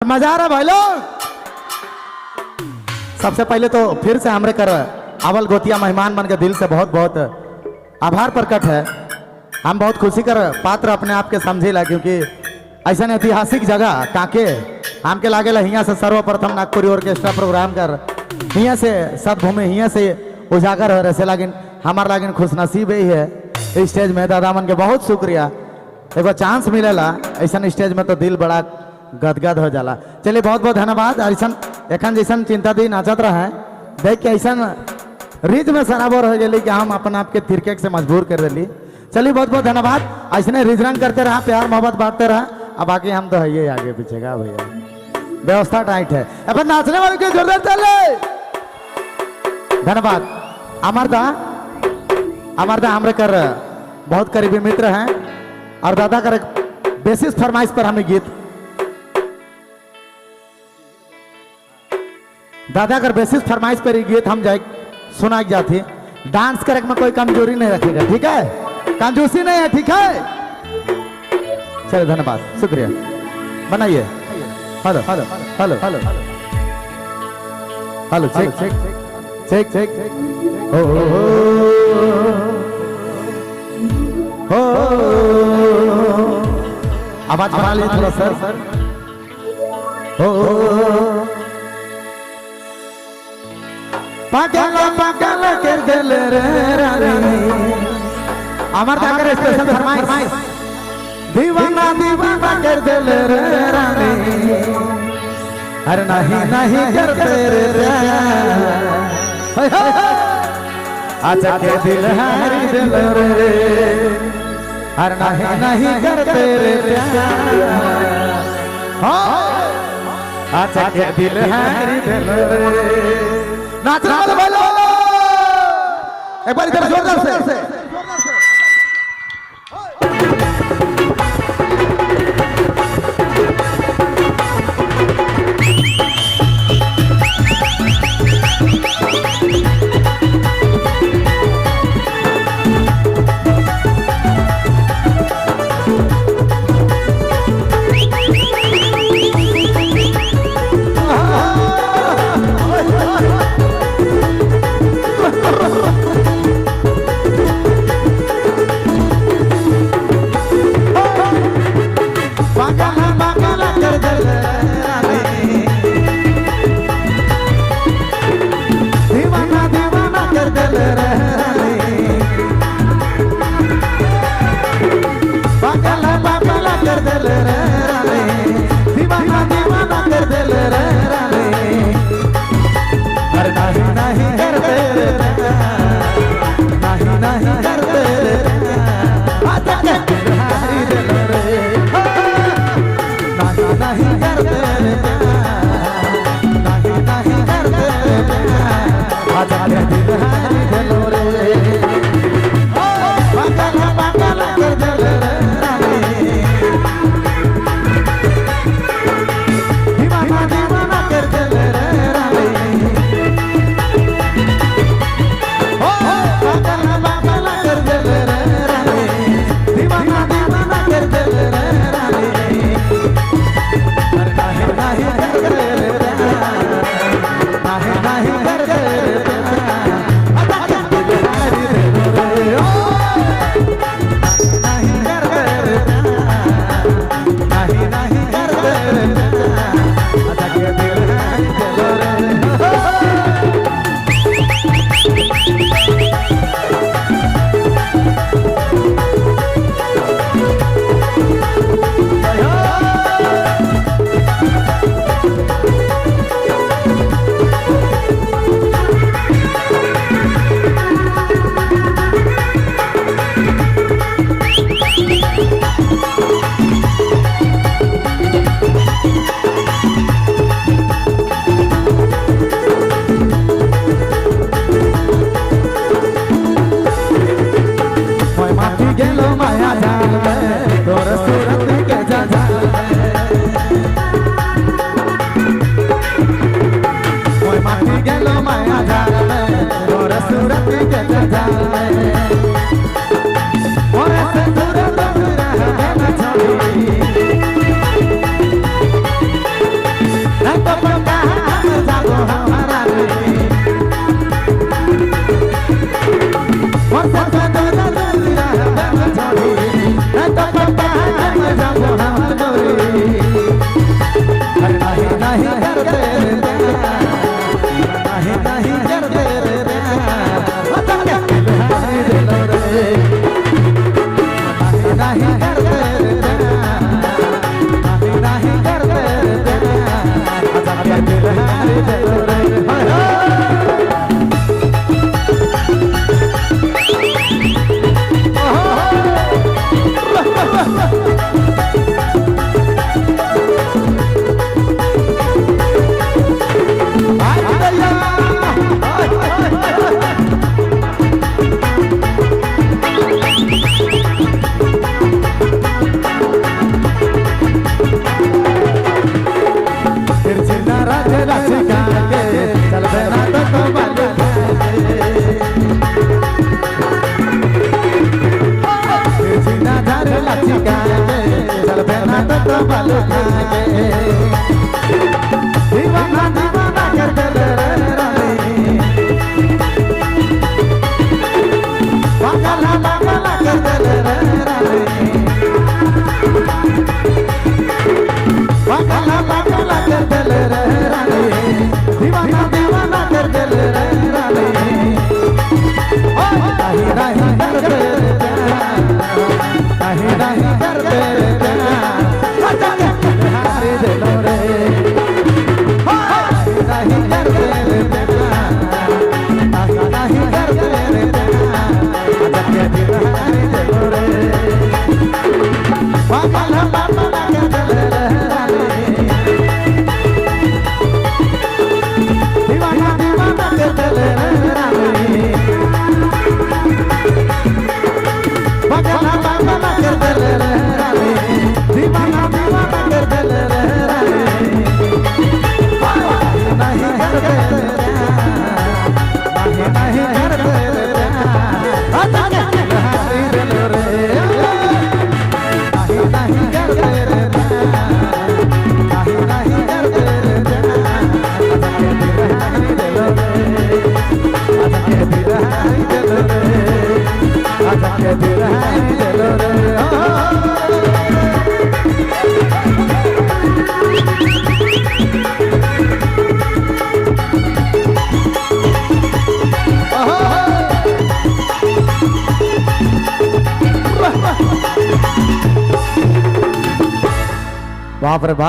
मजा आ रहा भाई लोग। सबसे पहले तो फिर से हमरे कर अवल गोतिया मेहमान बन के दिल से बहुत बहुत आभार प्रकट है। हम बहुत खुशी कर पात्र अपने आप के समझेला, क्योंकि ऐसा ऐतिहासिक जगह काके हमके लागेला हियाँ से सर्वप्रथम नागपुरी ऑर्केस्ट्रा प्रोग्राम कर हियाँ से सदभूमि हियाँ से उजागर हो रहे, लेकिन हमार लागिन खुशनसीब ही है स्टेज में दादा मन के बहुत शुक्रिया। एगो चांस मिलेला ऐसा स्टेज में तो दिल बड़ा गदगद हो जाला। चलिए बहुत बहुत धन्यवाद। ऐसा एखन जैसा चिंता दी नाचत रहा है देख के ऐसा रीत में सराबर हो गई कि हम अपन आप के तिरके से मजबूर कर दिली। चलिए बहुत बहुत धन्यवाद। ऐसे रिजरंग करते रहा, प्यार मोहब्बत बांटते रहा। अब बाकी हम तो है ये आगे पीछे का भैया व्यवस्था टाइट है। अपन नाचने वाले की जरूरत चले। धन्यवाद। अमरदा हमरे कर बहुत करीबी मित्र हैं और दादा कर बेसिस फरमाइश पर हमें गीत दादा कर बेसिस फरमाइश पर गीत हम जाए सुना जाती। डांस करे में कोई कमजोरी नहीं रखेगा, ठीक है, कंजूसी नहीं है, ठीक है। चलो धन्यवाद, शुक्रिया। बनाइए। Hello hello hello hello hello check check check check हो आवाज बना लीजिए थोड़ा सर। हो पागल कर दिल रे रानी अमर का कर स्पेशल फरमाइश। दीवाना दीवाना कर दिल रे रानी अरे नहीं नहीं करते रे अच्छा के दिल हरी दिल रे अरे नहीं नहीं करते रे अच्छा के दिल हरी दिल रे। नाचने वाले भाई लोग एक बार इधर जोरदार से। नहीं डबल खाए दीवाना दीवाना कर दिल रे रानी पागल पागल कर दिल रे रानी पागल पागल कर दिल रे रानी दीवाना दीवाना कर दिल रे रानी नहीं नहीं कर दे नहीं नहीं कर दे हारे दिलो रे नहीं कर दे नहीं कर दे हारे दिलो रे पागल पागल कर दिल रे दीवाना दीवाना कर दिल रे पागल पागल कर दिल रे दीवाना दीवाना कर दिल रे नहीं कर दे नहीं कर दे हारी दिल रे नहीं कर दे नहीं कर दे हारी दिल रे हारी दिल रे आजा के दिल हारी दिल रे बाप रे बाप।